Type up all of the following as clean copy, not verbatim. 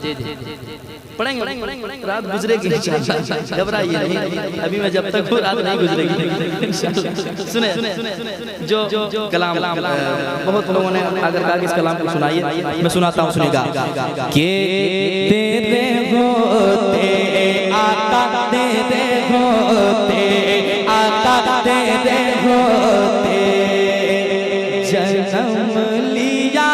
जी जी पढ़ेंगे रात गुजरेगी घबराइए नहीं, अभी मैं जब तक हूँ रात नहीं गुजरेगी। सुने जो कलाम बहुत लोगों ने अगर कहा कि इस कलाम को सुनाइए, मैं सुनाता हूँ, सुनेगा के तेरे होते आका तेरे होते आका तेरे होते जन्म लिया।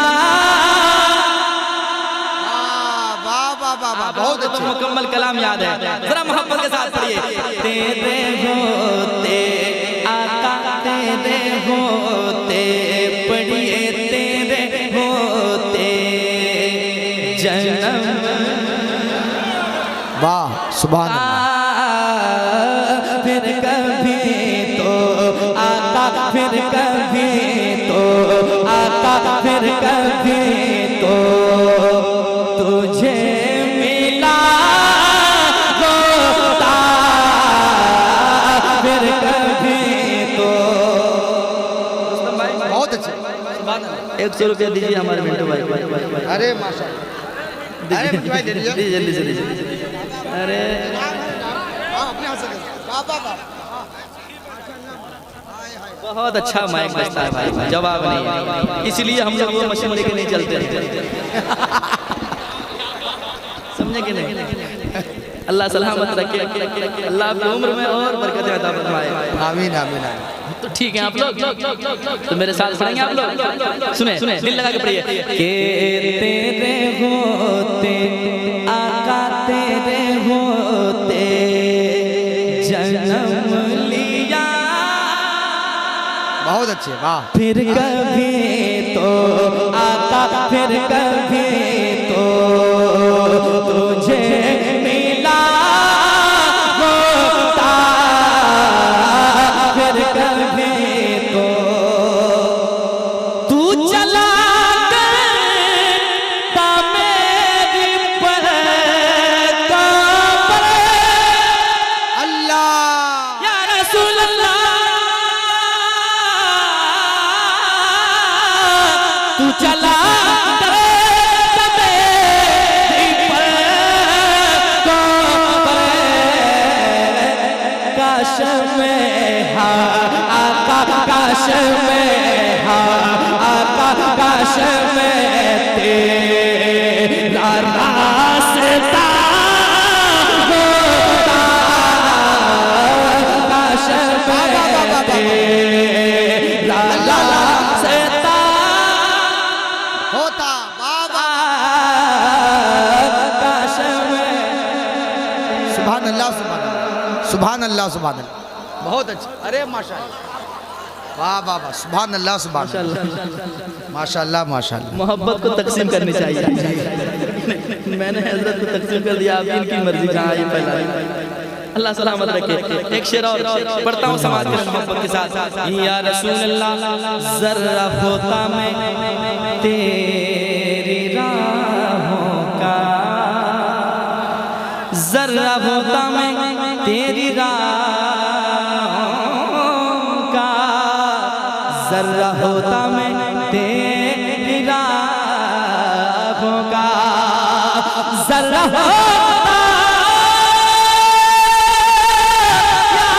बहुत अच्छा मुकम्मल कलाम याद है, जरा मोहब्बत के साथ पढ़िए। तेरे होते आका तेरे होते पढ़िए तेरे होते जन्म। वाह सुभान अल्लाह। फिर कभी तो आका फिर कभी तो आका फिर कभी तो तुझे मिला होता फिर कभी तो। बहुत अच्छे। 100 रुपया दीजिए हमारे मिंटू भाई। अरे माशाल्लाह, अरे मिंटू भाई दे दीजिए जल्दी से दीजिए। अरे अपने हाथ से बहुत अच्छा माइक बजता है भाई, जवाब नहीं है, इसलिए हम लोग वो मशीन लेके नहीं चलते। समझे कि नहीं? अल्लाह सलामत रखे, अल्लाह आपकी उम्र में और बरकत अता फरमाए। आमीन आमीन। तो ठीक है आप लोग तो मेरे साथ पढ़ेंगे आप लोग। सुने दिल लगा के पढ़िए। के तेरे होते आका तेरे होते जन्म लिया। बहुत अच्छे। वाह। फिर कभी तो आका फिर कभी तो तुझे मिला होता फिर कभी तो तू चला गया मेरी पर अल्लाह या रसूल अल्लाह। तू चला काश में आका काश में आका काश में तेरा रास्ता होता काश में तेरा रास्ता होता। बाबा काश में। सुभान अल्लाह सुभान अल्लाह सुभान अल्लाह सुभान अल्लाह। बहुत अच्छे। अरे माशाल्लाह। वाह वाह वाह। सुभान अल्लाह सुभान अल्लाह माशाल्लाह माशाल्लाह। मोहब्बत को तकसीम करनी चाहिए। मैंने हजरत को तकसीम कर दिया, आप इनकी मर्जी जहाँ ये फैलाई। अल्लाह सलामत रखे। एक शेर और पढ़ता हूँ समाज के मोहब्बत के साथ। या रसूल अल्लाह जर्रा होता मैं तेरी राहों का, जर्रा होता मैं तेरी राहों का, जर्रा होता मैं तेरी राहों का, जर्रा होता या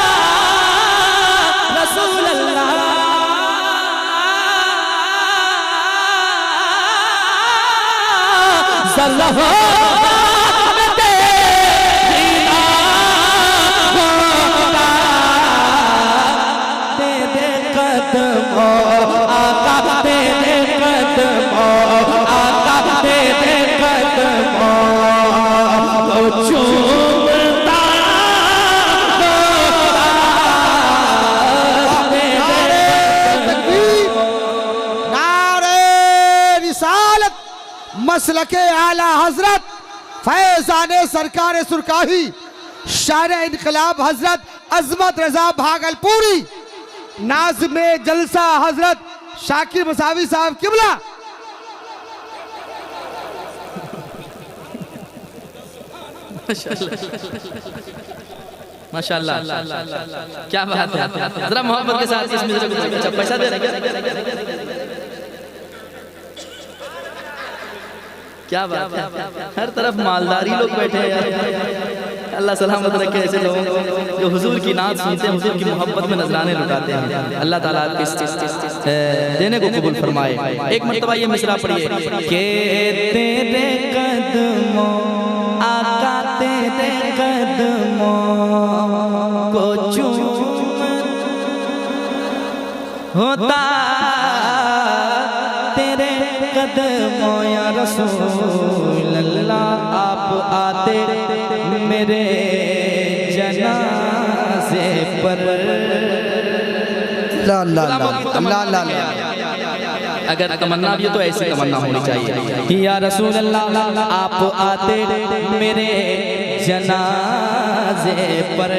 रसूल अल्लाह। जर्रा होता मैं तेरी राहों का, तेरे कदमों आका तेरे कदमों आका तेरे कदमों को चूमता नारे तकबीर, नारे रिसालत, मसलके आला हजरत फैजाने सरकार सुरकाही शायर इनकलाब हजरत अजमत रजा भागलपुरी, नाज़िमे जलसा हजरत शाकिर मसावी साहब किबला। माशाल्लाह क्या बात है। जरा मोहब्बत के साथ इस मिसरे को अच्छा पैसा दे रहे क्या? क्या बात है, हर तरफ मालदारी लोग बैठे हैं यार। अल्लाह सलामत रखे ऐसे लोगों को जो हुजूर की नात सुनते हैं, हुजूर की मोहब्बत में नजराने लुटाते हैं। अल्लाह ताला देने को कबूल फरमाए। एक मर्तबा ये मिसरा पढ़िए के तेरे कदमों आका तेरे कदमों को चूम होता तेरे कदमों या रसूल अल्लाह, आप आते मेरे जनाजे पर। ला ला ला ला ला। अगर तमन्ना भी है तो ऐसी तमन्ना होनी चाहिए, या रसूल अल्लाह आप आते मेरे जनाजे पर,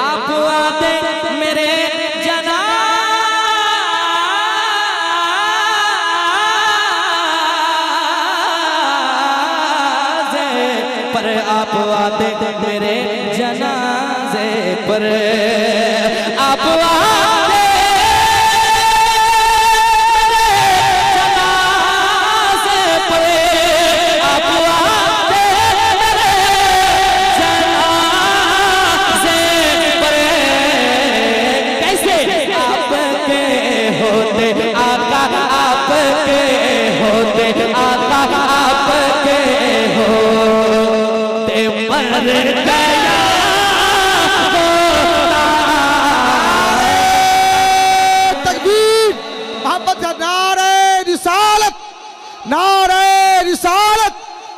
आप आते मेरे पर, आप आते मेरे जनाजे पर, आप आते जनाजे पर, आप आते जनाजे पर। कैसे आपके होते आका, आपके होते आका, आपके होते मर गया तकबीर, मोहब्बत का नारे रिसालत, नारे रिसालत,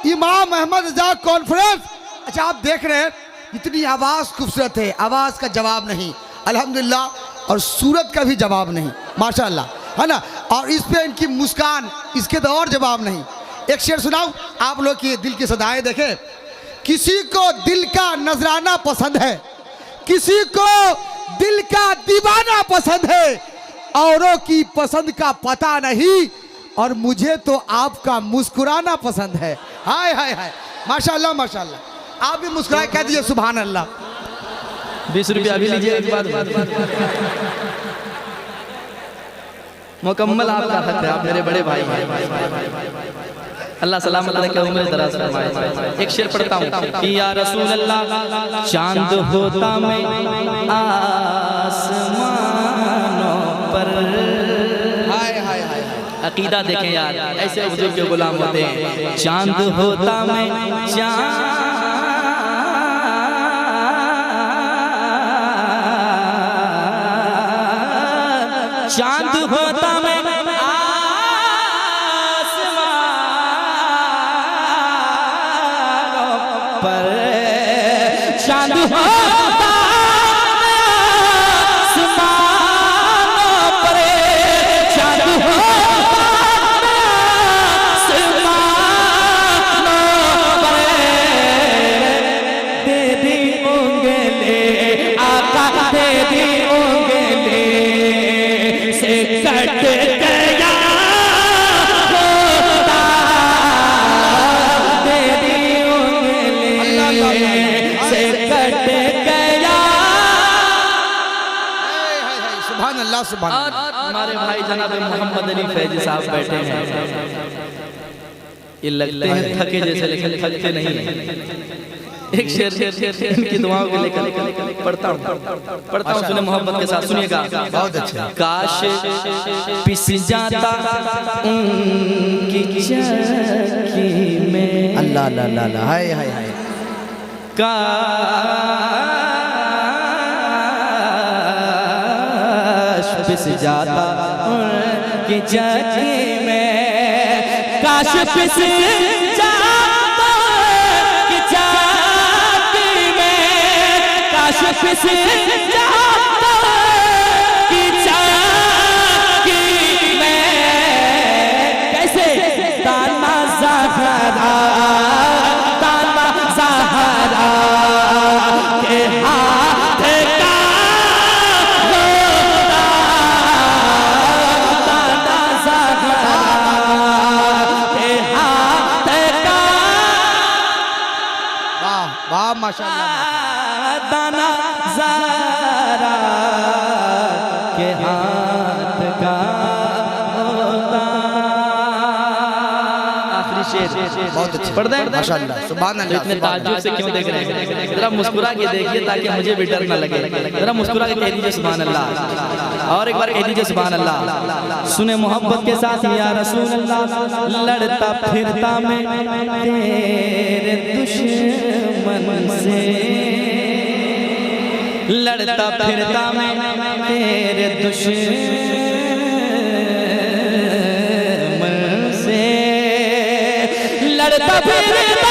इमाम अहमद रजा कॉन्फ्रेंस। अच्छा आप देख रहे हैं इतनी आवाज़ खूबसूरत है, आवाज़ का जवाब नहीं अल्हम्दुलिल्लाह, और सूरत का भी जवाब नहीं माशाअल्लाह, है ना। और इस पे इनकी मुस्कान, इसके तो और जवाब नहीं। एक शेर सुनाऊं आप लोग की दिल की सदाएं देखें। किसी को दिल का नजराना पसंद है, किसी को दिल का दीवाना पसंद है, औरों की पसंद का पता नहीं, और मुझे तो आपका मुस्कुराना पसंद है। हाय हाय हाय, माशाअल्लाह माशाअल्लाह। आप भी मुस्कुराए, कह दीजिए सुभान अल्लाह। 20 रुपया भी लीजिए एक बात मुकम्मल आपका हक है, आप मेरे बड़े भाई हैं। अल्लाह सलामत रखे, उम्र दराज फरमाए। एक शेर पढ़ता हूँ कि या रसूल अल्लाह चांद होता मैं आसमानों पर। हाय हाय हाय, अकीदा देखें यार, ऐसे बुजुर्ग के गुलाम होते हैं। चांद होता मैं चांद होता मैं पर, चांद होता आसमानों पर, चांद होता आसमानों पर। तेरी उंगली आका, तेरी उंगली से कट गया होता, तेरी से कट गया। सुभान अल्लाह सुभान अल्लाह। और हमारे भाई जनाब मोहम्मद अली फैजी साहब बैठे हैं, ये लगते हैं थके जैसे लेकिन थकते नहीं हैं। एक शेर इनकी दुआओं के लेकर पढ़ता हूँ सुने मोहब्बत के साथ, सुनिएगा। बहुत अच्छा। काश पिस जाता उनकी चक्की में, अल्लाह अल्लाह अल्लाह, हाय हाय हाय। काश पिस जाता उनकी चक्की में, काश पिस जाता उनकी चक्की में, काश पिस जाता उनकी चक्की में। कैसे दाना ज़हरा, दाना ज़हरा के हाथ का होता, दाना ज़हरा के हाथ का, वाह वाह माशाअल्लाह। दाना ज़हरा के हाथ का होता। आखिरी शेर बहुत अच्छे, पढ़ दें माशाअल्लाह, सुभान तो अल्लाह, इतने सुभान ताज्जुब से क्यों देख रहे हैं? जरा मुस्कुरा के देखिए ताकि मुझे भी डर ना लगे। जरा मुस्कुरा के कह दीजिए सुभान अल्लाह, और एक बार कह दीजिए सुभान अल्लाह। सुने मोहब्बत के साथ या रसूल अल्लाह, लड़ता फिरता मैं तेरे दुश्मन से, लड़ता फिरता मैं तेरे दुश्मन से, लड़ता फिरता